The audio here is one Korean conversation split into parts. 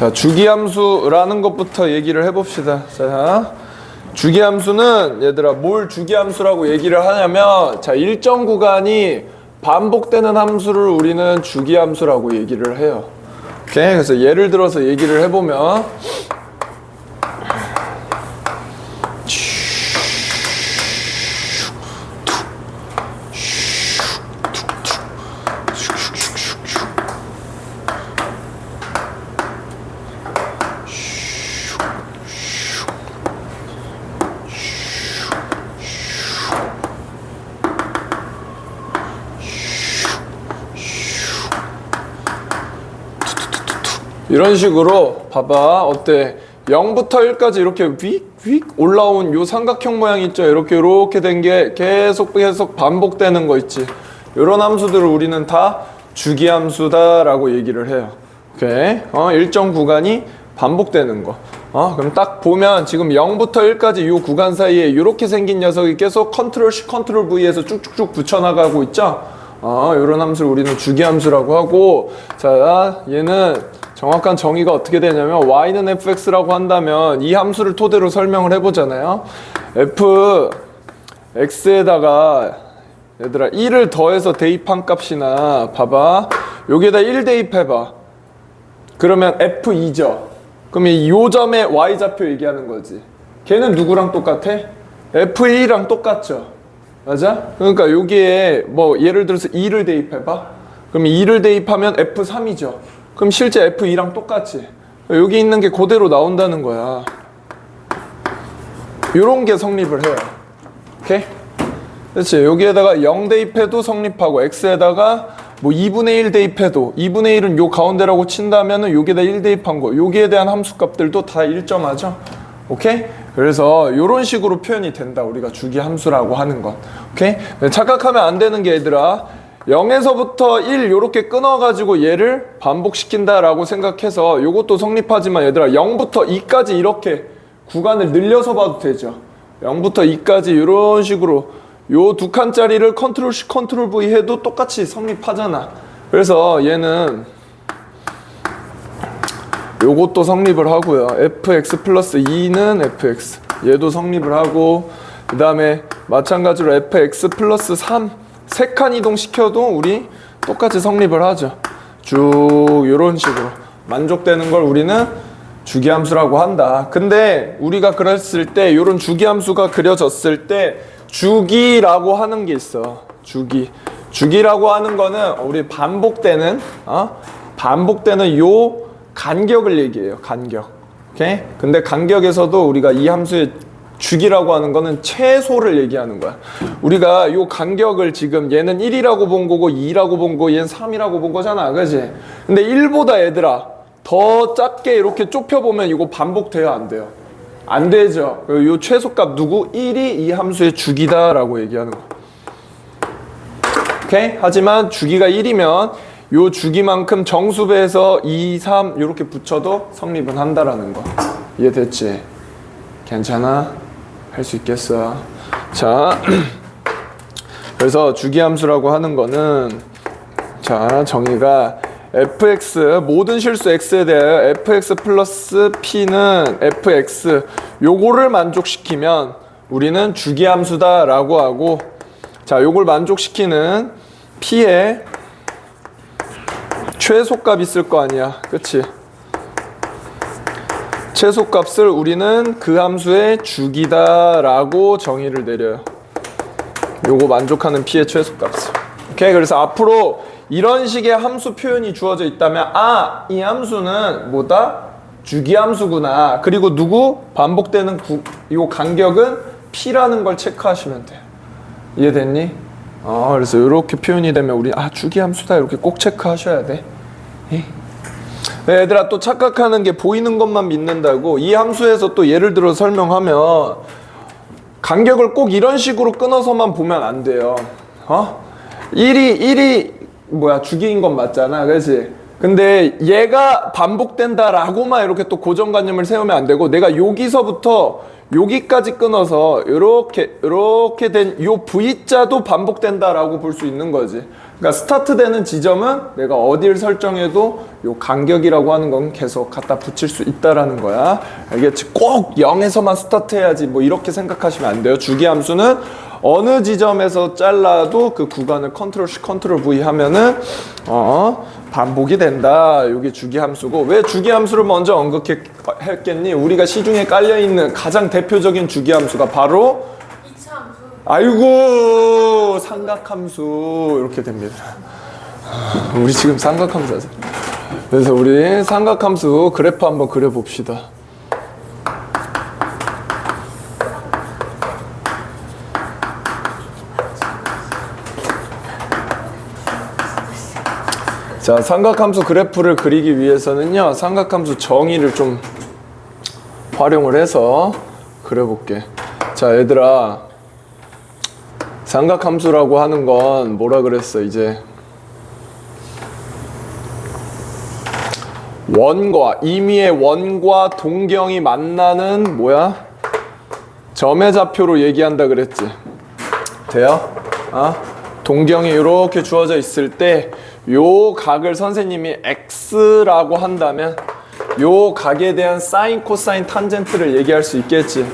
자, 주기함수라는 것부터 얘기를 해봅시다. 자, 주기함수는 얘들아 뭘 주기함수라고 얘기를 하냐면, 자, 일정 구간이 반복되는 함수를 우리는 주기함수라고 얘기를 해요. 오케이? 그래서 예를 들어서 얘기를 해보면, 이런 식으로 봐봐. 어때? 0부터 1까지 이렇게 휙휙 올라온 요 삼각형 모양 있죠? 이렇게 된 게 계속 반복되는 거 있지? 이런 함수들을 우리는 다 주기함수다라고 얘기를 해요. 오케이? 일정 구간이 반복되는 거. 그럼 딱 보면 지금 0부터 1까지 요 구간 사이에 이렇게 생긴 녀석이 계속 컨트롤 C, 컨트롤 V에서 쭉쭉쭉 붙여나가고 있죠? 이런 함수를 우리는 주기함수라고 하고, 자, 얘는 정확한 정의가 어떻게 되냐면, y는 fx라고 한다면 이 함수를 토대로 설명을 해보잖아요. fx에다가 얘들아 1을 더해서 대입한 값이나, 봐봐, 여기에다 1 대입해봐. 그러면 f2죠. 그럼 이 점의 y좌표 얘기하는 거지. 걔는 누구랑 똑같아? f1이랑 똑같죠. 맞아? 그러니까 여기에 뭐 예를 들어서 2를 대입해봐. 그럼 2를 대입하면 f3이죠. 그럼 실제 f2랑 똑같지. 여기 있는 게 그대로 나온다는 거야. 요런 게 성립을 해요. 오케이? 그렇지. 여기에다가 0 대입해도 성립하고, x에다가 뭐 2분의 1 대입해도, 2분의 1은 요 가운데라고 친다면은 여기에다 1 대입한 거, 여기에 대한 함수값들도 다 일정하죠. 오케이? 그래서 요런 식으로 표현이 된다. 우리가 주기함수라고 하는 것. 오케이? 착각하면 안 되는 게, 얘들아, 0에서부터 1 요렇게 끊어가지고 얘를 반복시킨다라고 생각해서 요것도 성립하지만, 얘들아 0부터 2까지 이렇게 구간을 늘려서 봐도 되죠. 0부터 2까지 요런 식으로 요 두 칸짜리를 컨트롤 C, 컨트롤 V 해도 똑같이 성립하잖아. 그래서 얘는 요것도 성립을 하고요. fx 플러스 2는 fx, 얘도 성립을 하고, 그 다음에 마찬가지로 fx 플러스 3 세 칸 이동시켜도 우리 똑같이 성립을 하죠. 쭉 이런 식으로 만족되는 걸 우리는 주기함수라고 한다. 근데 우리가 그랬을 때, 이런 주기함수가 그려졌을 때 주기라고 하는 게 있어. 주기라고 하는 거는 우리 반복되는 요 간격을 얘기해요. 간격. 오케이? 근데 간격에서도 우리가 이 함수의 주기라고 하는 거는 최소를 얘기하는 거야. 우리가 요 간격을 지금 얘는 1이라고 본 거고 2라고 본 거고 얘는 3이라고 본 거잖아. 그지? 근데 1보다 얘들아 더 작게 이렇게 좁혀보면 이거 반복돼요? 안 돼요? 안 되죠. 요 최소값 누구? 1이 이 함수의 주기다라고 얘기하는 거야. 오케이? 하지만 주기가 1이면 요 주기만큼 정수배에서 2, 3 이렇게 붙여도 성립은 한다라는 거. 이해됐지? 괜찮아? 할 수 있겠어. 자, 그래서 주기함수라고 하는 거는, 자, 정의가 fx, 모든 실수 x에 대하여 fx 플러스 p는 fx, 요거를 만족시키면 우리는 주기함수다 라고 하고, 자, 요걸 만족시키는 p의 최소값 있을 거 아니야. 그치? 최소값을 우리는 그 함수의 주기다라고 정의를 내려요. 요거 만족하는 p의 최소값을. 오케이? 그래서 앞으로 이런 식의 함수 표현이 주어져 있다면, 이 함수는 뭐다? 주기함수구나. 그리고 누구? 반복되는 요 간격은 p라는 걸 체크하시면 돼요. 이해됐니? 그래서 이렇게 표현이 되면 우리 주기함수다 이렇게 꼭 체크하셔야 돼. 얘들아, 또 착각하는 게 보이는 것만 믿는다고. 이 함수에서 또 예를 들어 설명하면 간격을 꼭 이런 식으로 끊어서만 보면 안 돼요. 1이 주기인 건 맞잖아. 그렇지? 근데 얘가 반복된다라고만 이렇게 또 고정관념을 세우면 안 되고, 내가 여기서부터 여기까지 끊어서 이렇게 된 요 V자도 반복된다라고 볼 수 있는 거지. 그러니까 스타트 되는 지점은 내가 어디를 설정해도 요 간격이라고 하는 건 계속 갖다 붙일 수 있다라는 거야. 알겠지? 꼭 0에서만 스타트 해야지 뭐 이렇게 생각하시면 안 돼요. 주기함수는 어느 지점에서 잘라도 그 구간을 컨트롤 C, 컨트롤 V 하면은 반복이 된다. 이게 주기함수고, 왜 주기함수를 먼저 언급했겠니? 우리가 시중에 깔려있는 가장 대표적인 주기함수가 바로 아이고 삼각함수 이렇게 됩니다. 우리 지금 삼각함수 하자. 그래서 우리 삼각함수 그래프 한번 그려봅시다. 자, 삼각함수 그래프를 그리기 위해서는요, 삼각함수 정의를 좀 활용을 해서 그려볼게. 자, 얘들아, 삼각함수라고 하는 건 뭐라 그랬어? 이제 원과 임의의 원과 동경이 만나는 뭐야? 점의 좌표로 얘기한다 그랬지. 돼요? 동경이 이렇게 주어져 있을 때 요 각을 선생님이 x라고 한다면 요 각에 대한 사인, 코사인, 탄젠트를 얘기할 수 있겠지.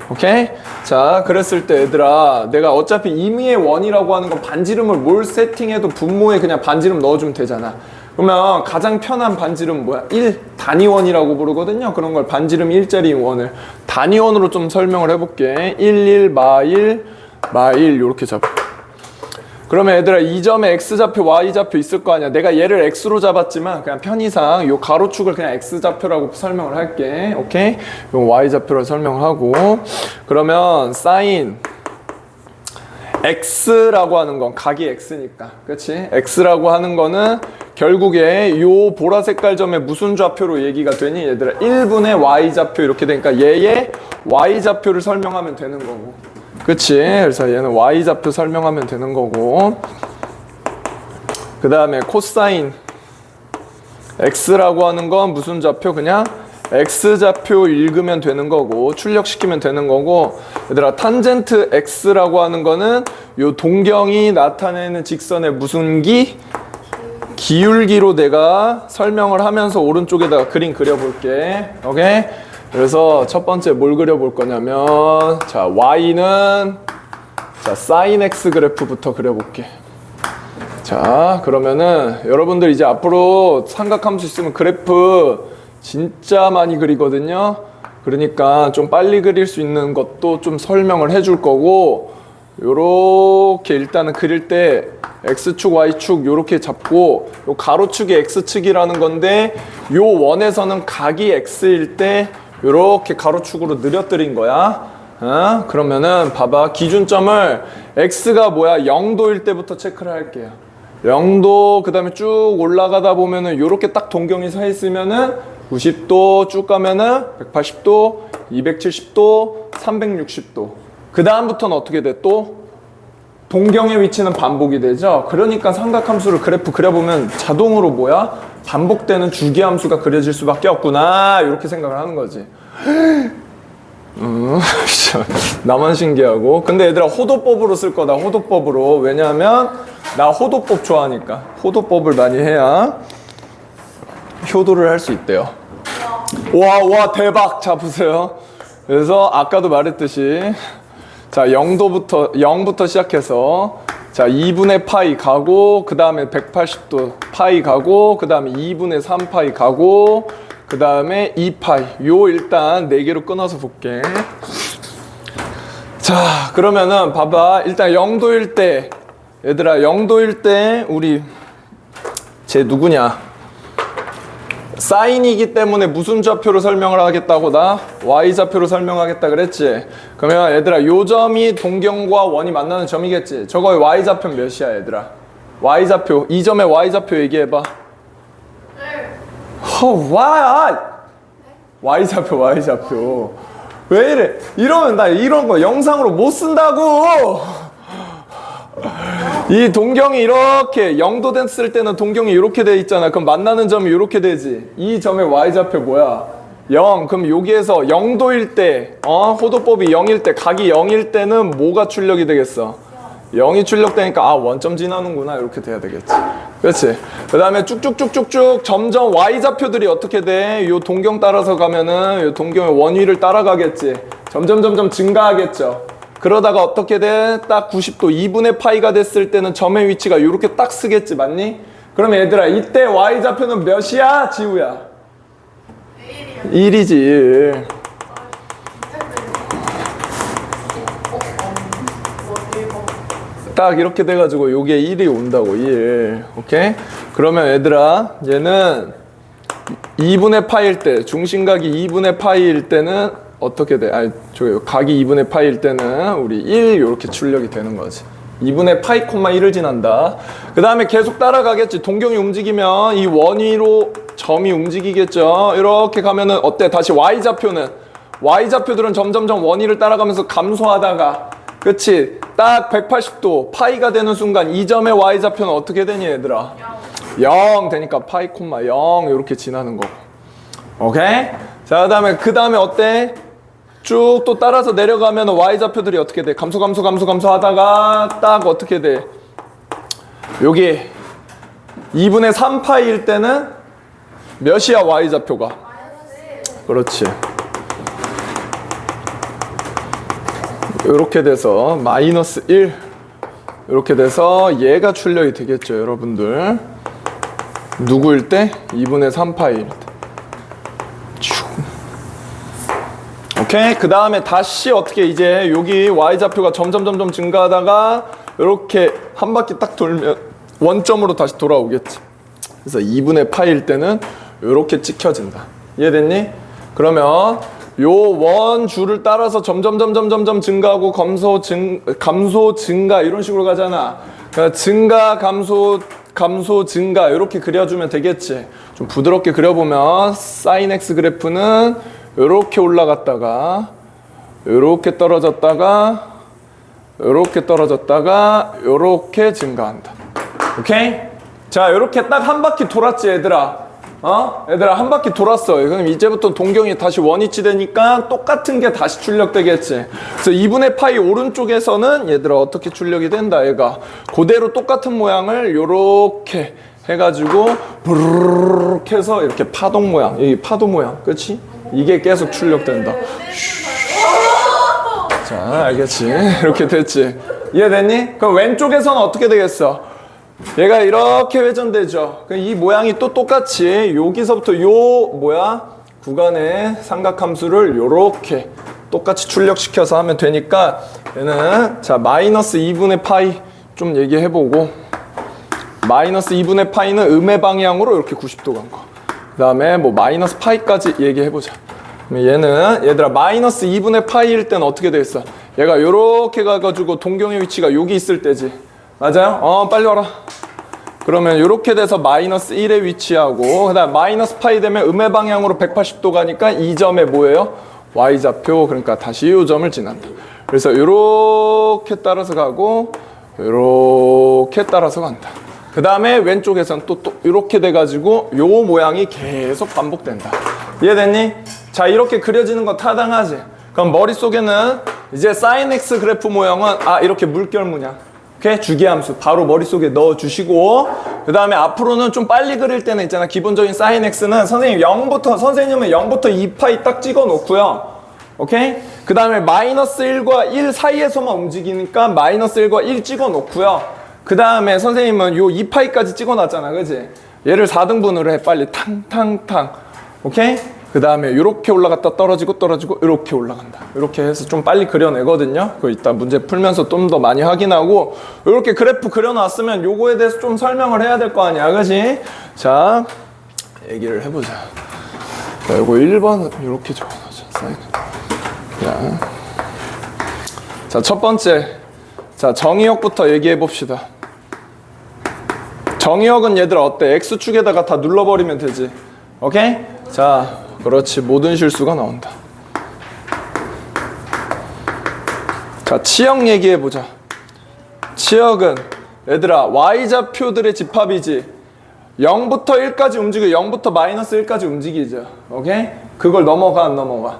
오케이? 자, 그랬을 때 얘들아, 내가 어차피 임의의 원이라고 하는 건 반지름을 뭘 세팅해도 분모에 그냥 반지름 넣어주면 되잖아. 그러면 가장 편한 반지름 뭐야? 1 단위원이라고 부르거든요. 그런 걸 반지름 1짜리 원을 단위원으로 좀 설명을 해볼게. 1 마 1 이렇게 잡아. 그러면 얘들아, 이 점에 x좌표, y좌표 있을 거 아니야. 내가 얘를 x로 잡았지만 그냥 편의상 요 가로축을 그냥 x좌표라고 설명을 할게. 오케이? 요 y좌표로 설명을 하고, 그러면 사인 x라고 하는 건 각이 x니까, 그렇지? x라고 하는 거는 결국에 요 보라 색깔 점에 무슨 좌표로 얘기가 되니? 얘들아, 1분의 y좌표 이렇게 되니까 얘의 y좌표를 설명하면 되는 거고, 그치? 그래서 얘는 y좌표 설명하면 되는 거고, 그 다음에 코사인 x라고 하는 건 무슨 좌표? 그냥 x좌표 읽으면 되는 거고, 출력시키면 되는 거고, 얘들아, 탄젠트 x라고 하는 거는 요 동경이 나타내는 직선의 무슨 기? 기울기로 내가 설명을 하면서 오른쪽에다가 그림 그려볼게. 오케이? 그래서 첫 번째 뭘 그려볼 거냐면, 자, y는 자 사인 x 그래프부터 그려볼게. 자, 그러면은 여러분들 이제 앞으로 삼각함수 있으면 그래프 진짜 많이 그리거든요. 그러니까 좀 빨리 그릴 수 있는 것도 좀 설명을 해줄 거고, 요렇게 일단은 그릴 때 x축, y축 요렇게 잡고, 요 가로축이 x축이라는 건데 요 원에서는 각이 x일 때 요렇게 가로축으로 늘어뜨린 거야. 그러면은 봐봐, 기준점을 x가 뭐야? 0도일 때부터 체크를 할게요. 0도, 그 다음에 쭉 올라가다 보면은 요렇게 딱 동경이 서 있으면은 90도 쭉 가면은 180도, 270도, 360도. 그 다음부터는 어떻게 돼? 또 동경의 위치는 반복이 되죠. 그러니까 삼각함수를 그래프 그려보면 자동으로 뭐야? 반복되는 주기함수가 그려질 수밖에 없구나, 이렇게 생각을 하는 거지. 나만 신기하고. 근데 얘들아, 호도법으로 쓸 거다. 호도법으로. 왜냐하면 나 호도법 좋아하니까. 호도법을 많이 해야 효도를 할 수 있대요. 와 대박. 자, 보세요. 그래서 아까도 말했듯이, 자, 0부터 시작해서, 자, 2분의 파이 가고, 그 다음에 180도 파이 가고, 그 다음에 2분의 3 파이 가고, 그 다음에 2파이. 요 일단 4개로 끊어서 볼게. 자, 그러면은 봐봐. 일단 0도일 때, 얘들아, 0도일 때 우리 쟤 누구냐? 사인이기 때문에 무슨 좌표로 설명을 하겠다고? 나 y좌표로 설명하겠다 그랬지? 그러면 얘들아, 요 점이 동경과 원이 만나는 점이겠지? 저거의 y좌표 몇이야 얘들아? y좌표, 이 점의 y좌표 얘기해봐. y좌표. 왜 이래? 이러면 나 이런 거 영상으로 못 쓴다고! 이 동경이 이렇게 0도 됐을 때는 동경이 이렇게 돼 있잖아. 그럼 만나는 점이 이렇게 되지. 이 점의 y좌표 뭐야? 0. 그럼 여기에서 0도일 때, 호도법이 0일 때, 각이 0일 때는 뭐가 출력이 되겠어? 0이 출력되니까 아 원점 지나는구나 이렇게 돼야 되겠지. 그렇지. 그 다음에 쭉쭉쭉쭉쭉 점점 y좌표들이 어떻게 돼? 요 동경 따라서 가면은 요 동경의 원위를 따라가겠지. 점점 증가하겠죠. 그러다가 어떻게 돼? 딱 90도 2분의 파이가 됐을 때는 점의 위치가 요렇게 딱 쓰겠지. 맞니? 그러면 얘들아 이때 y좌표는 몇이야? 지우야 1이지 1. 딱 이렇게 돼가지고 요게 1이 온다고 1. 오케이? 그러면 얘들아 얘는 2분의 파일 때 중심각이 2분의 파이일 때는 어떻게 돼? 아니 저기 각이 2분의 파이일 때는 우리 1 요렇게 출력이 되는 거지. 2분의 파이 콤마 1을 지난다. 그 다음에 계속 따라가겠지. 동경이 움직이면 이 원위로 점이 움직이겠죠. 이렇게 가면은 어때? 다시 y좌표는 y좌표들은 점점점 원위를 따라가면서 감소하다가 그치? 딱 180도 파이가 되는 순간 이 점의 y좌표는 어떻게 되니 얘들아? 0 되니까 파이 콤마 0 이렇게 지나는 거고. 오케이? 자 그 다음에 어때? 쭉 또 따라서 내려가면 y좌표들이 어떻게 돼? 감소 하다가 딱 어떻게 돼? 여기 2분의 3파이일 때는 몇이야 y좌표가? 그렇지. 이렇게 돼서 마이너스 1 이렇게 돼서 얘가 출력이 되겠죠 여러분들. 누구일 때? 2분의 3파일 때. 오케이. 그 다음에 다시 어떻게 이제 여기 y좌표가 점점 증가하다가 이렇게 한 바퀴 딱 돌면 원점으로 다시 돌아오겠지. 그래서 2분의 파일 때는 이렇게 찍혀진다. 이해됐니? 그러면 요 원 줄을 따라서 점점 증가하고 감소 증가 이런 식으로 가잖아. 그러니까 증가 감소 증가 이렇게 그려주면 되겠지. 좀 부드럽게 그려보면 사인 x 그래프는 이렇게 올라갔다가 이렇게 떨어졌다가 이렇게 증가한다. 오케이? 자 이렇게 딱 한 바퀴 돌았지 얘들아. 얘들아 한 바퀴 돌았어. 그럼 이제부터 동경이 다시 원위치 되니까 똑같은 게 다시 출력되겠지. 그래서 2분의 파이 오른쪽에서는 얘들아 어떻게 출력이 된다 얘가 그대로 똑같은 모양을 요렇게 해가지고 부르르르 해서 이렇게 파동 모양, 이 파도 모양, 그렇지? 이게 계속 출력된다. 자 알겠지? 이렇게 됐지? 이해됐니? 그럼 왼쪽에서는 어떻게 되겠어? 얘가 이렇게 회전되죠. 이 모양이 또 똑같이 여기서부터 구간의 삼각함수를 요렇게 똑같이 출력시켜서 하면 되니까 얘는 자 마이너스 2분의 파이 좀 얘기해보고 마이너스 2분의 파이는 음의 방향으로 이렇게 90도 간 거. 그 다음에 뭐 마이너스 파이까지 얘기해보자. 얘는 얘들아 마이너스 2분의 파이일 때는 어떻게 되겠어? 얘가 요렇게 가가지고 동경의 위치가 여기 있을 때지. 맞아요? 빨리 와라. 그러면 이렇게 돼서 마이너스 1에 위치하고 그 다음 마이너스 파이 되면 음의 방향으로 180도 가니까 이 점에 뭐예요? y좌표. 그러니까 다시 이 점을 지난다. 그래서 이렇게 따라서 가고 이렇게 따라서 간다. 그 다음에 왼쪽에서는 또 이렇게 돼가지고 요 모양이 계속 반복된다. 이해됐니? 자 이렇게 그려지는 거 타당하지? 그럼 머릿속에는 이제 sin x 그래프 모양은 이렇게 물결 문양 오케이? 주기함수 바로 머릿속에 넣어주시고 그 다음에 앞으로는 좀 빨리 그릴 때는 있잖아. 기본적인 sin x는 선생님은 0부터 2파이 딱 찍어 놓고요. 오케이? 그 다음에 마이너스 1과 1 사이에서만 움직이니까 마이너스 1과 1 찍어 놓고요. 그 다음에 선생님은 요 2파이까지 찍어 놨잖아. 그지? 얘를 4등분으로 해. 빨리 탕탕탕. 오케이? 그 다음에 이렇게 올라갔다 떨어지고 이렇게 올라간다. 이렇게 해서 좀 빨리 그려내거든요. 그거 이따 문제 풀면서 좀 더 많이 확인하고 이렇게 그래프 그려놨으면 요거에 대해서 좀 설명을 해야 될 거 아니야. 그지? 자 얘기를 해보자. 자, 요거 1번 이렇게 적어놓자. 자, 첫 번째 자 정의역부터 얘기해 봅시다. 정의역은 얘들아 어때? X축에다가 다 눌러버리면 되지. 오케이? 자 그렇지. 모든 실수가 나온다. 자 치역 얘기해보자. 치역은 얘들아 y좌표들의 집합이지 0부터 1까지 움직여 0부터 마이너스 1까지 움직이죠. 오케이? 그걸 넘어가 안 넘어가?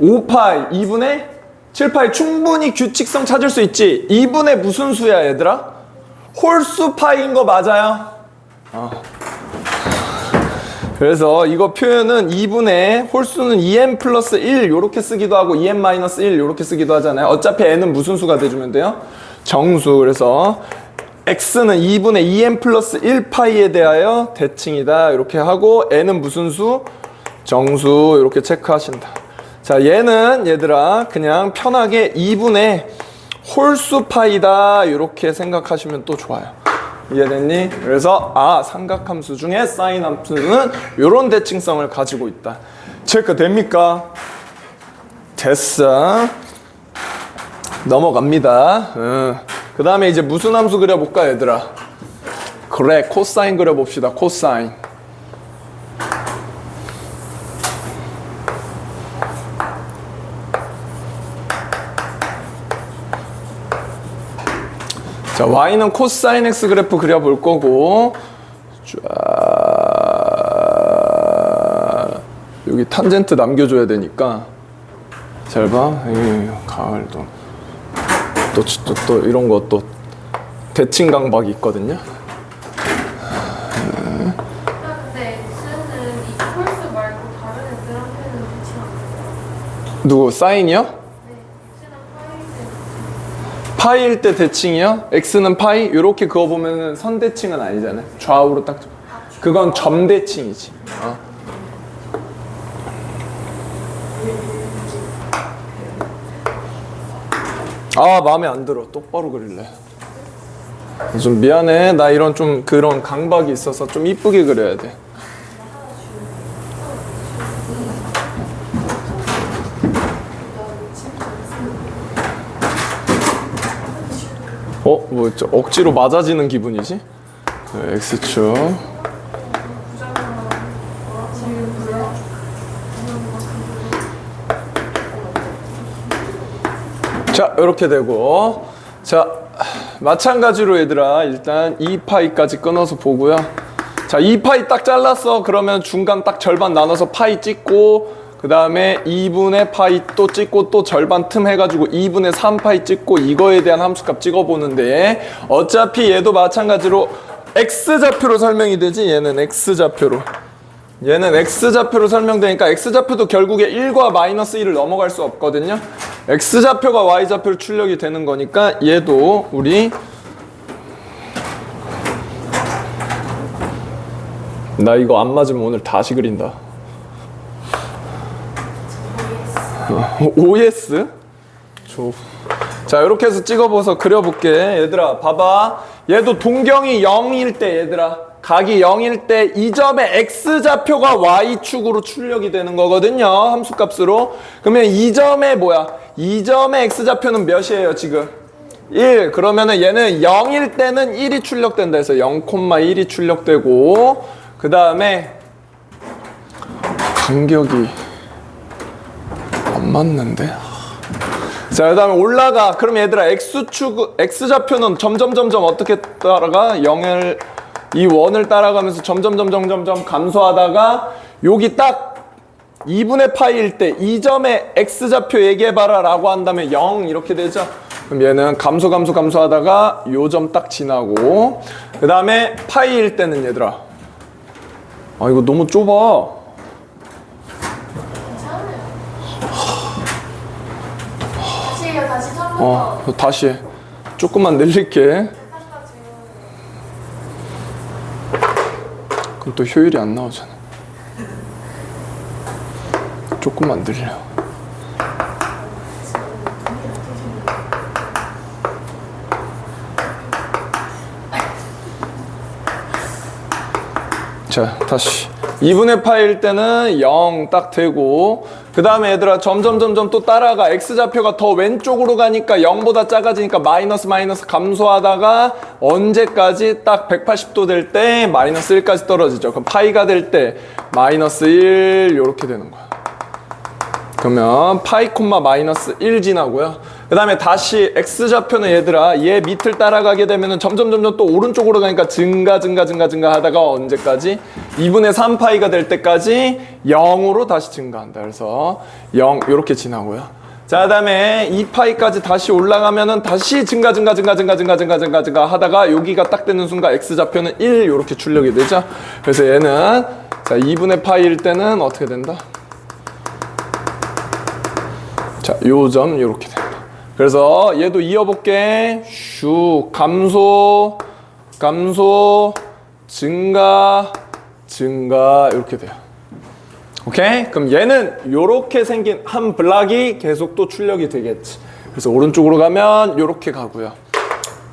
5파이 2분의 7파이 충분히 규칙성 찾을 수 있지. 2분의 무슨 수야 얘들아? 홀수 파이인 거 맞아요? 그래서 이거 표현은 2분의 홀수는 2n 플러스 1 요렇게 쓰기도 하고 2n 마이너스 1 요렇게 쓰기도 하잖아요. 어차피 n은 무슨 수가 돼주면 돼요? 정수. 그래서 x는 2분의 2n 플러스 1파이에 대하여 대칭이다 이렇게 하고 n은 무슨 수? 정수. 이렇게 체크하신다. 자, 얘는 얘들아 그냥 편하게 2분의 홀수 파이다 이렇게 생각하시면 또 좋아요. 이해됐니? 그래서 삼각함수 중에 사인 함수는 이런 대칭성을 가지고 있다. 체크 됩니까? 됐어. 넘어갑니다. 그 다음에 이제 무슨 함수 그려볼까 얘들아? 그래, 코사인 그려봅시다. 코사인. 자, y는 코사인 x 그래프 그려볼 거고, 쫙 여기 탄젠트 남겨줘야 되니까 잘 봐. 가을도 또 이런 거 또 대칭 강박이 있거든요. 근데 x는 이 홀수 말고 다른 애들한테는 대칭 안 돼요? 누구? 사인이요? 네, x는 파이인데 파이일 때 대칭이요? x는 파이? 이렇게 그어 보면은 선대칭은 아니잖아요. 좌우로 딱. 그건 점대칭이지. 마음에 안 들어. 똑바로 그릴래. 좀 미안해. 나 이런 좀 그런 강박이 있어서 좀 이쁘게 그려야 돼. 뭐 억지로 맞아지는 기분이지? X축. 자, 이렇게 되고, 자, 마찬가지로 얘들아 일단 2파이까지 끊어서 보고요. 자, 2파이 딱 잘랐어. 그러면 중간 딱 절반 나눠서 파이 찍고, 그 다음에 2분의 파이 또 찍고, 또 절반 틈 해가지고 2분의 3파이 찍고, 이거에 대한 함수값 찍어보는데, 어차피 얘도 마찬가지로 X좌표로 설명이 되지. 얘는 X좌표로. 얘는 X좌표로 설명되니까 X좌표도 결국에 1과 마이너스 1을 넘어갈 수 없거든요. X좌표가 Y좌표로 출력이 되는 거니까 얘도 우리 나 이거 안 맞으면 오늘 다시 그린다. OS? 자, 이렇게 해서 찍어봐서 그려볼게. 얘들아 봐봐. 얘도 동경이 0일 때 얘들아 각이 0일 때 이 점의 X좌표가 Y축으로 출력이 되는 거거든요. 함수값으로. 그러면 이 점의 뭐야? 이 점의 X좌표는 몇이에요 지금? 1. 그러면은 얘는 0일 때는 1이 출력된다 해서 0,1이 출력되고, 그 다음에 간격이 안 맞는데? 자, 그 다음에 올라가. 그럼 얘들아 X좌표는 점점 어떻게 따라가? 0을 이 원을 따라가면서 점점 감소하다가 여기 딱 2분의 파이일 때 이 점의 X좌표 얘기해봐라 라고 한다면 0 이렇게 되죠. 그럼 얘는 감소하다가 요 점 딱 지나고, 그 다음에 파이일 때는 얘들아 이거 너무 좁아. 괜찮아요. 다시 해요. 다시 처음부터. 다시 해. 조금만 늘릴게. 그럼 또 효율이 안 나오잖아. 조금만 늘려. 자, 다시 2분의 파일 때는 0 딱 되고, 그 다음에 얘들아 점점 또 따라가. X좌표가 더 왼쪽으로 가니까 0보다 작아지니까 마이너스 감소하다가 언제까지 딱 180도 될 때 마이너스 1까지 떨어지죠. 그럼 파이가 될 때 마이너스 1 이렇게 되는 거야. 그러면 파이 콤마 마이너스 1 지나고요. 그 다음에 다시 x좌표는 얘들아 얘 밑을 따라가게 되면은 점점 또 오른쪽으로 가니까 증가 하다가 언제까지? 2분의 3파이가 될 때까지 0으로 다시 증가한다. 그래서 0 이렇게 지나고요. 자, 그 다음에 2파이까지 다시 올라가면은 다시 증가 하다가 여기가 딱 되는 순간 x좌표는 1 이렇게 출력이 되죠. 그래서 얘는 자 2분의 파이일 때는 어떻게 된다? 자, 요 점 이렇게 된다. 그래서 얘도 이어볼게. 슉 감소 증가 이렇게 돼요. 오케이? 그럼 얘는 이렇게 생긴 한 블락이 계속 또 출력이 되겠지. 그래서 오른쪽으로 가면 이렇게 가고요.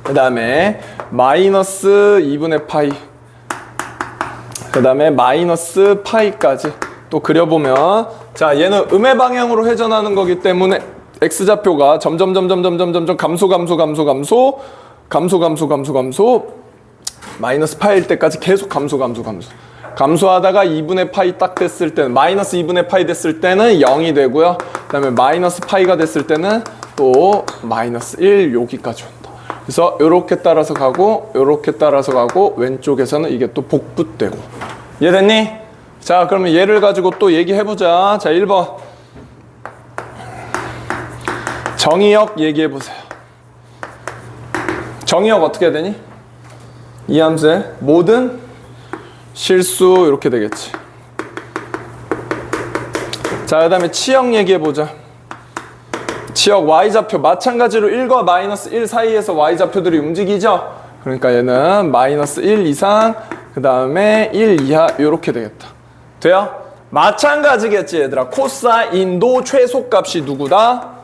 그 다음에 마이너스 2분의 파이, 그 다음에 마이너스 파이까지 또 그려보면, 자 얘는 음의 방향으로 회전하는 거기 때문에 x좌표가 점점 감소 마이너스 파이일 때까지 계속 감소하다가 2분의 파이 딱 됐을 때는 마이너스 2분의 파이 됐을 때는 0이 되고요. 그 다음에 마이너스 파이가 됐을 때는 또 마이너스 1 여기까지 온다. 그래서 요렇게 따라서 가고 요렇게 따라서 가고 왼쪽에서는 이게 또 복붙되고. 이해됐니? 자 그러면 얘를 가지고 또 얘기해보자. 자 1번 정의역 얘기해보세요. 정의역 어떻게 해야 되니? 이 함수의 모든 실수 이렇게 되겠지. 자 그 다음에 치역 얘기해보자. 치역 y좌표 마찬가지로 1과 마이너스 1 사이에서 y좌표들이 움직이죠. 그러니까 얘는 마이너스 1 이상 그 다음에 1 이하 이렇게 되겠다. 돼요? 마찬가지겠지 얘들아. 코사인도 최소값이 누구다?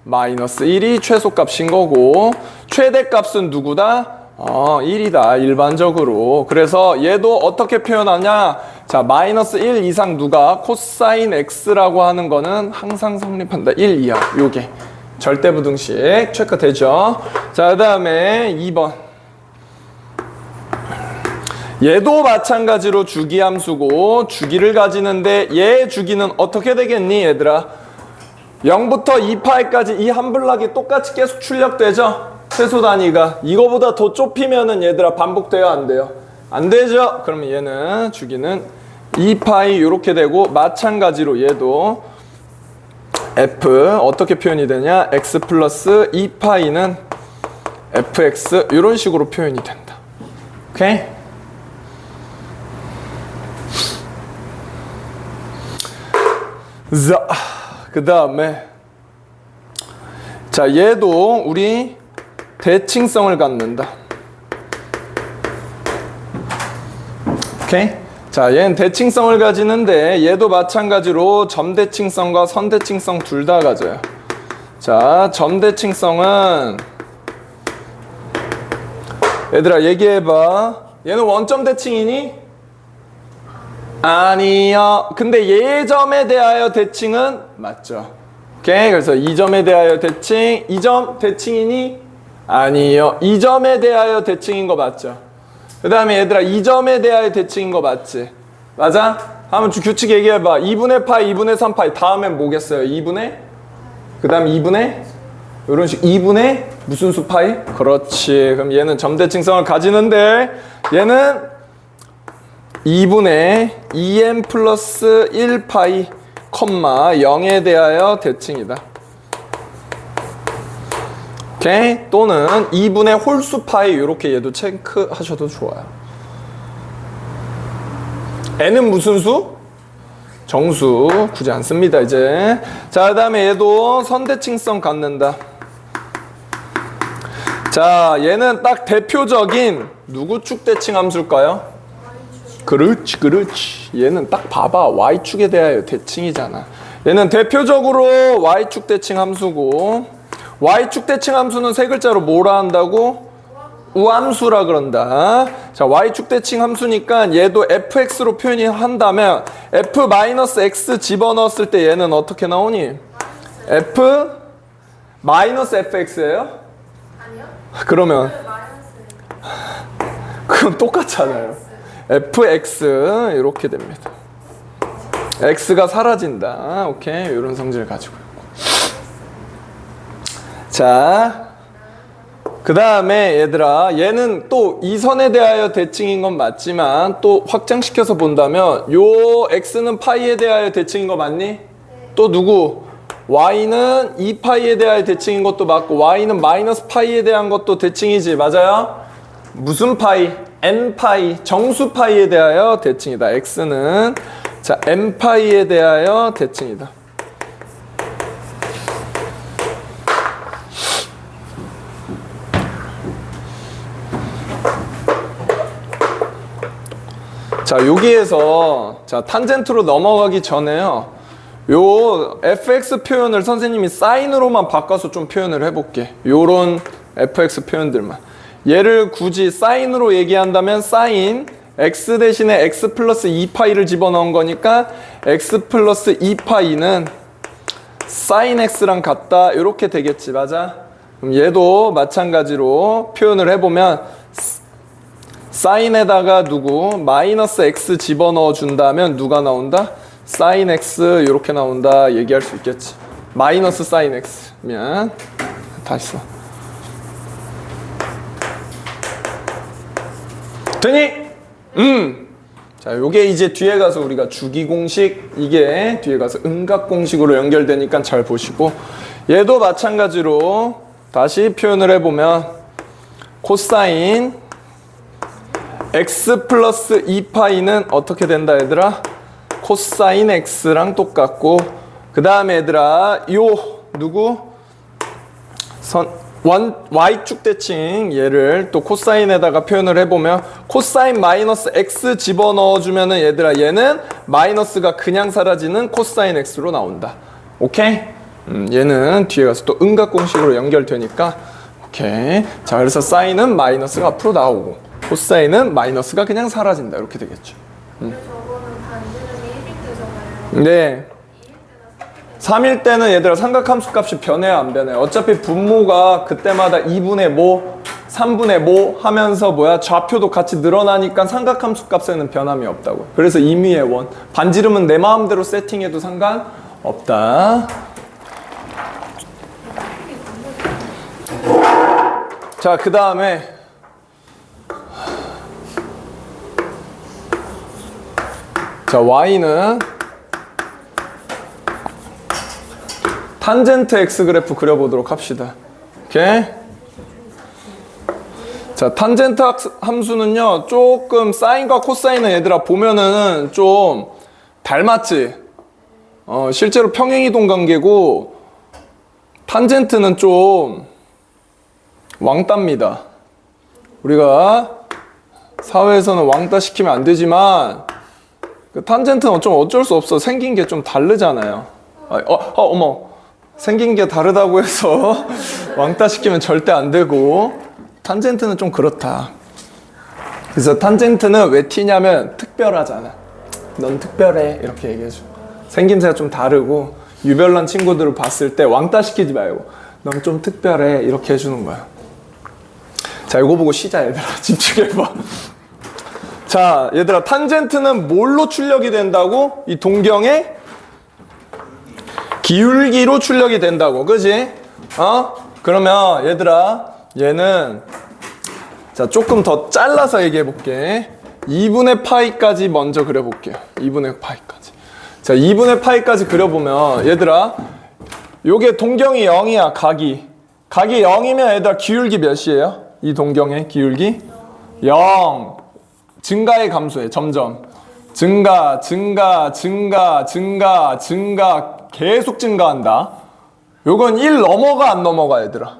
마이너스 1이 최소값인 거고 최대값은 누구다? 1이다 일반적으로. 그래서 얘도 어떻게 표현하냐? 자 마이너스 1 이상 누가? 코사인 x라고 하는 거는 항상 성립한다. 1 이하 요게 절대부등식 체크되죠. 자 그 다음에 2번 얘도 마찬가지로 주기함수고 주기를 가지는데 얘 주기는 어떻게 되겠니 얘들아? 0부터 2파이까지 이 한 블락이 똑같이 계속 출력되죠? 최소 단위가. 이거보다 더 좁히면은 얘들아 반복돼요 안 돼요? 안 되죠? 그러면 얘는 주기는 2파이 이렇게 되고 마찬가지로 얘도 f 어떻게 표현이 되냐? x 플러스 2파이는 fx 이런 식으로 표현이 된다. 오케이? 자, 그 다음에 자 얘도 우리 대칭성을 갖는다. 오케이? 자 얘는 대칭성을 가지는데 얘도 마찬가지로 점대칭성과 선대칭성 둘 다 가져요. 자 점대칭성은 얘들아 얘기해봐. 얘는 원점 대칭이니? 아니요. 근데 예점에 대하여 대칭은 맞죠. 오케이. 그래서 이 점에 대하여 대칭, 이 점 대칭이니? 아니요. 이 점에 대하여 대칭인 거 맞죠. 그 다음에 얘들아 이 점에 대하여 대칭인 거 맞지? 맞아? 한번 규칙 얘기해봐. 2분의 파이, 2분의 3파이. 다음엔 뭐겠어요? 2분의? 그 다음 2분의? 이런 식 2분의 무슨 수 파이? 그렇지. 그럼 얘는 점대칭성을 가지는데 얘는 2분의 2m 플러스 1파이, 0에 대하여 대칭이다. 오케이? 또는 2분의 홀수 파이 이렇게 얘도 체크하셔도 좋아요. n은 무슨 수? 정수. 굳이 안 씁니다 이제. 자 그 다음에 얘도 선대칭성 갖는다. 자 얘는 딱 대표적인 누구 축 대칭 함수일까요? 그렇지. 얘는 딱 봐봐. y축에 대하여 대칭이잖아. 얘는 대표적으로 y축 대칭 함수고 y축 대칭 함수는 세 글자로 뭐라 한다고? 우함수라 그런다. 자 y축 대칭 함수니까 얘도 fx로 표현이 한다면 f-x 집어넣었을 때 얘는 어떻게 나오니? f 마이너스 fx예요? 아니요. 그러면 마이너스. 그건 똑같잖아요. fx 이렇게 됩니다. x가 사라진다. 오케이. 이런 성질을 가지고 있고. 자, 그 다음에 얘들아, 얘는 또 이 선에 대하여 대칭인 건 맞지만 또 확장시켜서 본다면 요 x는 파이에 대하여 대칭인 거 맞니? 또 누구? y는 2파이에 대하여 대칭인 것도 맞고 y는 마이너스 파이에 대한 것도 대칭이지. 맞아요? 무슨 파이? n파이, 정수 파이에 대하여 대칭이다. x는 자 n파이에 대하여 대칭이다. 자, 여기에서 자 탄젠트로 넘어가기 전에요. 요 fx 표현을 선생님이 사인으로만 바꿔서 좀 표현을 해볼게. 요런 fx 표현들만. 얘를 굳이 사인으로 얘기한다면 사인 x 대신에 x 플러스 2파이를 집어넣은 거니까 x 플러스 2파이는 사인 x랑 같다. 이렇게 되겠지. 맞아? 그럼 얘도 마찬가지로 표현을 해보면 사인에다가 누구 마이너스 x 집어넣어 준다면 누가 나온다? 사인 x 이렇게 나온다 얘기할 수 있겠지. 마이너스 사인 x면 다시 써. 되니? 자, 요게 이제 뒤에 가서 우리가 주기 공식, 이게 뒤에 가서 음각 공식으로 연결되니까 잘 보시고, 얘도 마찬가지로 다시 표현을 해보면 코사인 x 플러스 2파이는 어떻게 된다 얘들아? 코사인 x랑 똑같고, 그 다음에 얘들아 요 누구? y축 대칭 얘를 또 코사인에다가 표현을 해보면 코사인 마이너스 x 집어넣어주면은 얘들아 얘는 마이너스가 그냥 사라지는 코사인 x로 나온다. 오케이? 얘는 뒤에 가서 또 음각 공식으로 연결되니까 오케이. 자, 그래서 사인은 마이너스가 앞으로 나오고 코사인은 마이너스가 그냥 사라진다. 이렇게 되겠죠. 저거는 반지름이 1일 때잖아요. 네. 3일 때는 얘들아 삼각함수 값이 변해요, 안 변해요? 어차피 분모가 그때마다 2분의 뭐 3분의 뭐 하면서 뭐야 좌표도 같이 늘어나니까 삼각함수 값에는 변함이 없다고. 그래서 임의의 원. 반지름은 내 마음대로 세팅해도 상관없다. 자, 그 다음에 자 y는 탄젠트 x 그래프 그려보도록 합시다. 오케이? 자, 탄젠트 함수는요, 조금 사인과 코사인은 얘들아 보면은 좀 닮았지? 실제로 평행이동 관계고, 탄젠트는 좀 왕따입니다. 우리가 사회에서는 왕따 시키면 안 되지만, 그 탄젠트는 좀 어쩔 수 없어. 생긴 게 좀 다르잖아요. 어머. 생긴 게 다르다고 해서 왕따 시키면 절대 안 되고, 탄젠트는 좀 그렇다. 그래서 탄젠트는 왜 튀냐면 특별하잖아. 넌 특별해. 이렇게 얘기해줘. 생김새가 좀 다르고 유별난 친구들을 봤을 때 왕따 시키지 말고 넌 좀 특별해. 이렇게 해주는 거야. 자, 이거 보고 쉬자 얘들아. 집중해봐. 자, 얘들아 탄젠트는 뭘로 출력이 된다고? 이 동경에 기울기로 출력이 된다고. 그지? 그러면 얘들아 얘는 자 조금 더 잘라서 얘기해 볼게. 2분의 파이까지 먼저 그려볼게요. 2분의 파이까지. 자, 2분의 파이까지 그려보면 얘들아 요게 동경이 0이야. 각이 0이면 얘들아 기울기 몇이에요? 이 동경의 기울기 0. 증가의 감소해. 점점 증가 계속 증가한다. 요건 1 넘어가 안 넘어가 얘들아?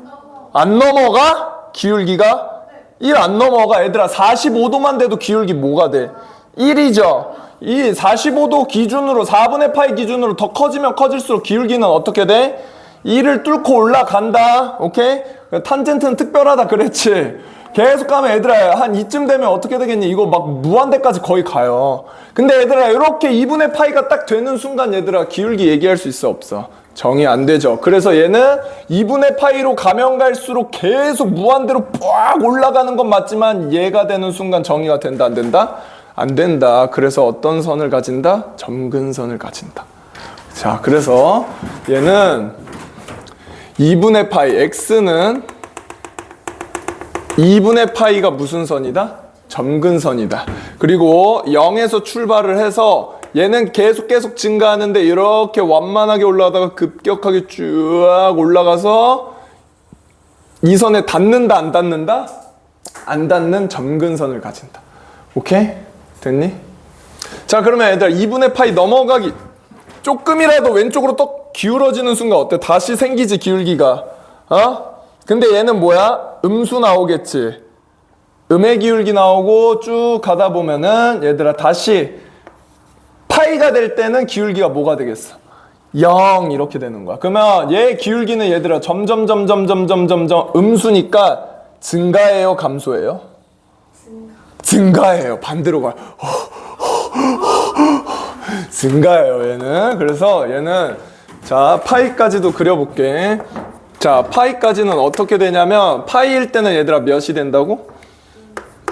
안 넘어가? 기울기가? 1 안 넘어가 얘들아. 45도만 돼도 기울기 뭐가 돼? 1이죠. 이 45도 기준으로 4분의 파이 기준으로 더 커지면 커질수록 기울기는 어떻게 돼? 1을 뚫고 올라간다. 오케이? 탄젠트는 특별하다 그랬지. 계속 가면 얘들아 한 이쯤 되면 어떻게 되겠니? 이거 막 무한대까지 거의 가요. 근데 얘들아 이렇게 2분의 파이가 딱 되는 순간 얘들아 기울기 얘기할 수 있어 없어? 정의 안 되죠. 그래서 얘는 2분의 파이로 가면 갈수록 계속 무한대로 빡 올라가는 건 맞지만 얘가 되는 순간 정의가 된다 안 된다? 안 된다. 그래서 어떤 선을 가진다? 점근선을 가진다. 자, 그래서 얘는 2분의 파이 x는 2분의 파이가 무슨 선이다? 점근선이다. 그리고 0에서 출발을 해서 얘는 계속 증가하는데 이렇게 완만하게 올라가다가 급격하게 쭉 올라가서 이 선에 닿는다 안 닿는다? 안 닿는 점근선을 가진다. 오케이? 됐니? 자, 그러면 얘들아 2분의 파이 넘어가기 조금이라도 왼쪽으로 또 기울어지는 순간 어때? 다시 생기지 기울기가. 근데 얘는 뭐야? 음수 나오겠지. 음의 기울기 나오고 쭉 가다 보면은 얘들아 다시 파이가 될 때는 기울기가 뭐가 되겠어? 0 이렇게 되는 거야. 그러면 얘 기울기는 얘들아 점점 음수니까 증가해요, 감소해요? 증가해요. 반대로 가요. 증가해요, 얘는. 그래서 얘는 자, 파이까지도 그려볼게. 자, 파이까지는 어떻게 되냐면 파이일 때는 얘들아 몇이 된다고?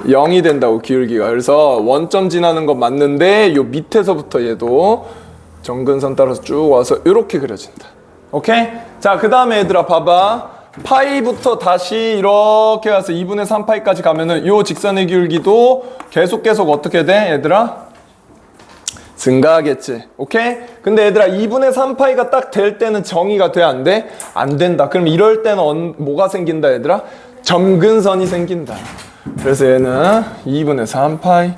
0이 된다고, 기울기가. 그래서 원점 지나는 거 맞는데 요 밑에서부터 얘도 점근선 따라서 쭉 와서 이렇게 그려진다. 오케이? 자, 그 다음에 얘들아 봐봐. 파이부터 다시 이렇게 가서 2분의 3파이까지 가면은 요 직선의 기울기도 계속 어떻게 돼, 얘들아? 증가하겠지. 오케이? 근데 얘들아 2분의 3파이가 딱 될 때는 정의가 돼, 안 돼? 안 된다. 그럼 이럴 때는 뭐가 생긴다, 얘들아? 점근선이 생긴다. 그래서 얘는 2분의 3파이.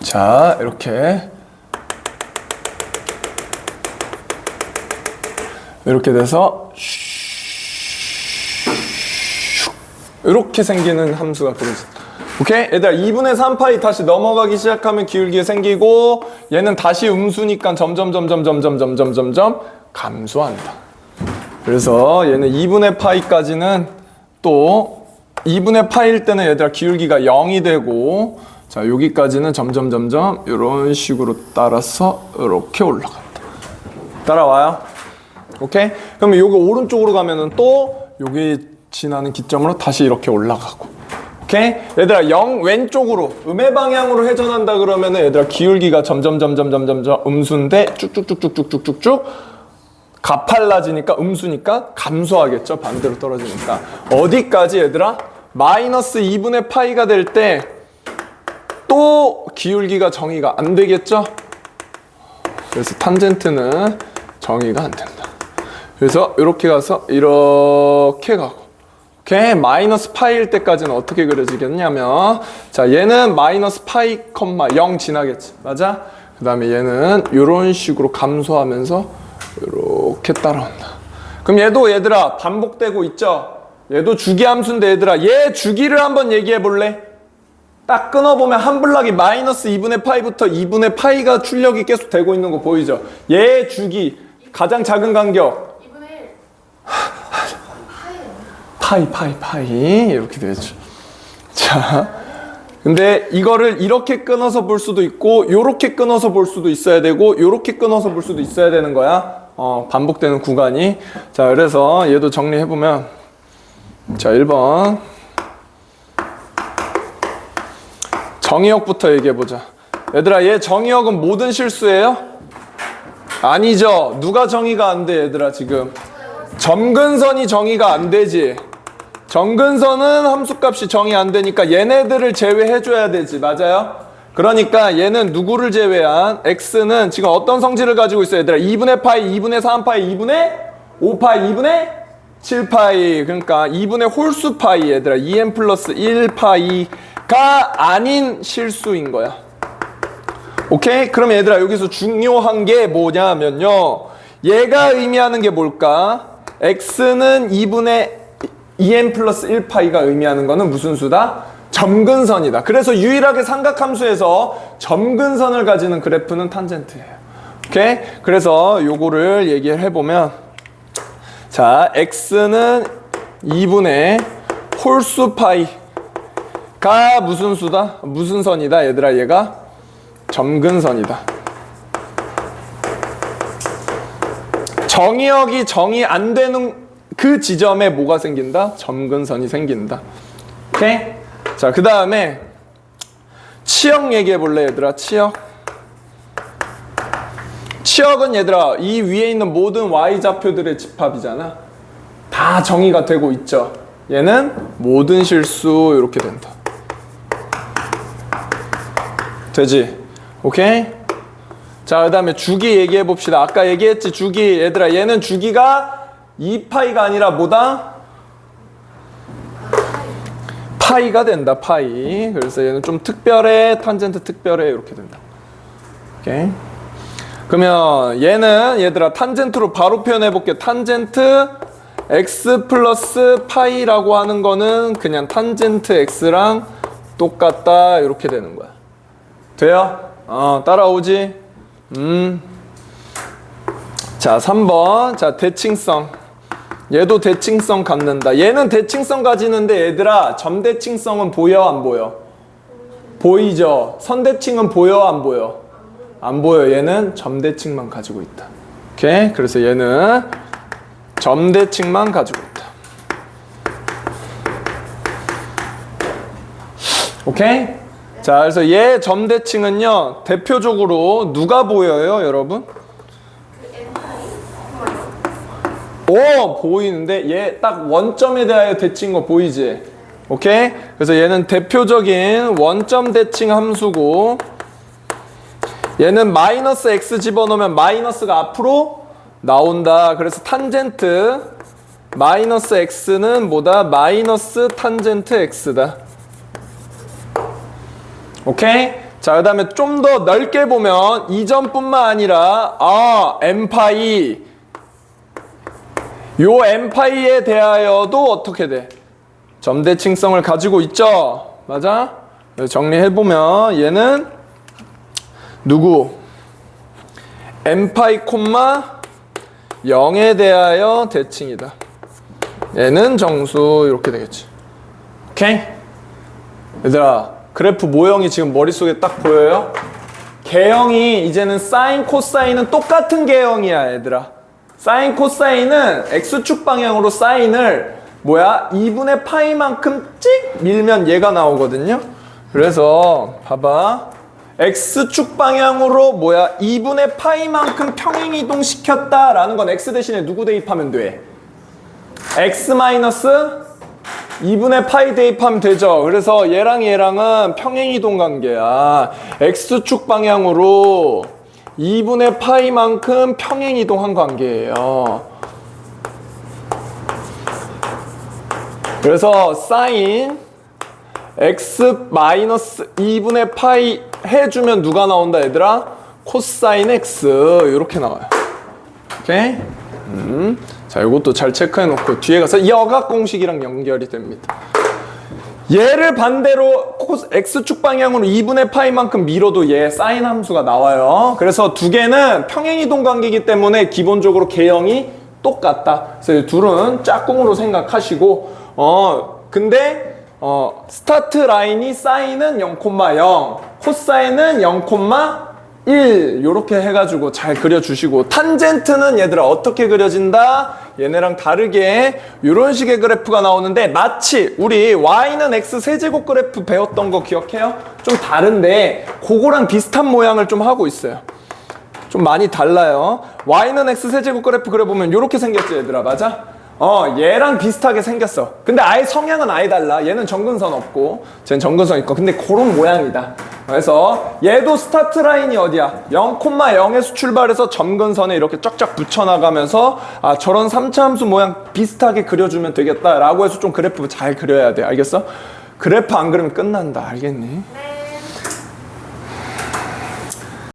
자, 이렇게 돼서 이렇게 생기는 함수가 그려진다. 오케이? 얘들아 2분의 3파이 다시 넘어가기 시작하면 기울기가 생기고 얘는 다시 음수니까 점점 감소한다. 그래서 얘는 2분의 파이까지는 또 2분의 파이일 때는 얘들아 기울기가 0이 되고 자, 여기까지는 점점 이런 식으로 따라서 이렇게 올라간다. 따라와요? 오케이? 그러면 요거 오른쪽으로 가면은 또 여기 지나는 기점으로 다시 이렇게 올라가고. 오케이? 얘들아 0 왼쪽으로 음의 방향으로 회전한다 그러면은 얘들아 기울기가 점점 음수인데 쭉쭉쭉쭉쭉쭉쭉 가팔라지니까 음수니까 감소하겠죠. 반대로 떨어지니까. 어디까지 얘들아? 마이너스 2분의 파이가 될 때 또 기울기가 정의가 안 되겠죠? 그래서 탄젠트는 정의가 안 된다. 그래서 이렇게 가서 이렇게 가고. 오케이? 마이너스 파이일 때까지는 어떻게 그려지겠냐면 자, 얘는 마이너스 파이, 0 지나겠지. 맞아? 그 다음에 얘는 이런 식으로 감소하면서 이렇게 따라온다. 그럼 얘도 얘들아 반복되고 있죠? 얘도 주기함수인데 얘들아 얘 주기를 한번 얘기해 볼래? 딱 끊어보면 한 블락이 마이너스 2분의 파이부터 2분의 파이가 출력이 계속 되고 있는 거 보이죠? 얘 주기 가장 작은 간격 2분의 1 파이 이렇게 되죠. 자, 근데 이거를 이렇게 끊어서 볼 수도 있고 요렇게 끊어서 볼 수도 있어야 되고 요렇게 끊어서 볼 수도 있어야 되는 거야. 반복되는 구간이. 자, 그래서 얘도 정리해보면 자, 1번 정의역부터 얘기해보자. 얘들아 얘 정의역은 모든 실수예요? 아니죠. 누가 정의가 안 돼, 얘들아 지금? 점근선이 정의가 안 되지. 점근선은 함수값이 정의 안 되니까 얘네들을 제외해줘야 되지. 맞아요? 그러니까 얘는 누구를 제외한 x는 지금 어떤 성질을 가지고 있어요, 얘들아? 2분의 파이, 2분의 3파이, 2분의 5파이, 2분의 7파이. 그러니까 2분의 홀수 파이, 얘들아. 2n 플러스 1파이가 아닌 실수인 거야. 오케이? 그럼 얘들아 여기서 중요한 게 뭐냐면요, 얘가 의미하는 게 뭘까? x는 2분의 2n 플러스 1파이가 의미하는 거는 무슨 수다? 점근선이다. 그래서 유일하게 삼각함수에서 점근선을 가지는 그래프는 탄젠트예요. 오케이? 그래서 요거를 얘기를 해보면 자, x는 2분의 홀수 파이가 무슨 수다? 무슨 선이다? 얘들아 얘가 점근선이다. 정의역이 정의 안 되는 그 지점에 뭐가 생긴다? 점근선이 생긴다. 오케이? 자, 그 다음에 치역 얘기해 볼래, 얘들아? 치역 치역은 얘들아 이 위에 있는 모든 y좌표들의 집합이잖아. 다 정의가 되고 있죠. 얘는 모든 실수 이렇게 된다. 되지? 오케이? 자, 그 다음에 주기 얘기해 봅시다. 아까 얘기했지, 주기. 얘들아, 얘는 주기가 2파이가 아니라 뭐다? 파이가 된다, 파이. 그래서 얘는 좀 특별해, 탄젠트 특별해, 이렇게 된다. 오케이? 그러면 얘는, 얘들아, 탄젠트로 바로 표현해 볼게. 탄젠트 x 플러스 파이라고 하는 거는 그냥 탄젠트 x랑 똑같다, 이렇게 되는 거야. 돼요? 따라오지? 자, 3번. 자, 대칭성. 얘도 대칭성 갖는다. 얘는 대칭성 가지는데 얘들아, 점대칭성은 보여, 안 보여? 보이죠? 선대칭은 보여, 안 보여? 안 보여. 얘는 점대칭만 가지고 있다. 오케이? 그래서 얘는 점대칭만 가지고 있다. 오케이? 자, 그래서 얘 점대칭은요, 대표적으로 누가 보여요, 여러분? 오, 보이는데 얘 딱 원점에 대하여 대칭인 거 보이지? 오케이? 그래서 얘는 대표적인 원점 대칭 함수고, 얘는 마이너스 x 집어넣으면 마이너스가 앞으로 나온다. 그래서 탄젠트 마이너스 x는 뭐다? 마이너스 탄젠트 x다. 오케이? 자, 그 다음에 좀 더 넓게 보면 이 점뿐만 아니라 m파이 요 m파이에 대하여도 어떻게 돼? 점대칭성을 가지고 있죠? 맞아? 정리해보면 얘는 누구? m파이 콤마 0에 대하여 대칭이다. 얘는 정수 이렇게 되겠지. 오케이? 얘들아, 그래프 모형이 지금 머릿속에 딱 보여요? 개형이 이제는 사인, 코사인은 똑같은 개형이야, 얘들아. 사인, 코사인은 x축 방향으로 사인을 2분의 파이만큼 찍 밀면 얘가 나오거든요. 그래서 봐봐. x축 방향으로 2분의 파이만큼 평행 이동시켰다라는 건 x 대신에 누구 대입하면 돼? x 마이너스 2분의 파이 대입하면 되죠. 그래서 얘랑 얘랑은 평행이동 관계야. x축 방향으로 2분의 파이만큼 평행이동한 관계예요. 그래서 사인 x 마이너스 2분의 파이 해주면 누가 나온다, 얘들아? 코사인 x 이렇게 나와요. 오케이? 자, 이것도 잘 체크해 놓고 뒤에 가서 여각 공식이랑 연결이 됩니다. 얘를 반대로 x축 방향으로 2분의 파이만큼 밀어도 얘 사인 함수가 나와요. 그래서 두 개는 평행이동 관계이기 때문에 기본적으로 개형이 똑같다. 그래서 이 둘은 짝꿍으로 생각하시고 근데 스타트 라인이 사인은 0,0 코사인은 0,1 요렇게 해가지고 잘 그려주시고, 탄젠트는 얘들아 어떻게 그려진다? 얘네랑 다르게 이런 식의 그래프가 나오는데, 마치 우리 y는 x 세제곱 그래프 배웠던 거 기억해요? 좀 다른데 그거랑 비슷한 모양을 좀 하고 있어요. 좀 많이 달라요. y는 x 세제곱 그래프 그려보면 이렇게 생겼지, 얘들아. 맞아? 얘랑 비슷하게 생겼어. 근데 아예 성향은 아예 달라. 얘는 점근선 없고 쟤는 점근선 있고. 근데 그런 모양이다. 그래서 얘도 스타트 라인이 어디야? 0,0에서 출발해서 점근선에 이렇게 쫙쫙 붙여나가면서 저런 3차 함수 모양 비슷하게 그려주면 되겠다 라고 해서 좀 그래프 잘 그려야 돼. 알겠어? 그래프 안 그리면 끝난다. 알겠니? 네.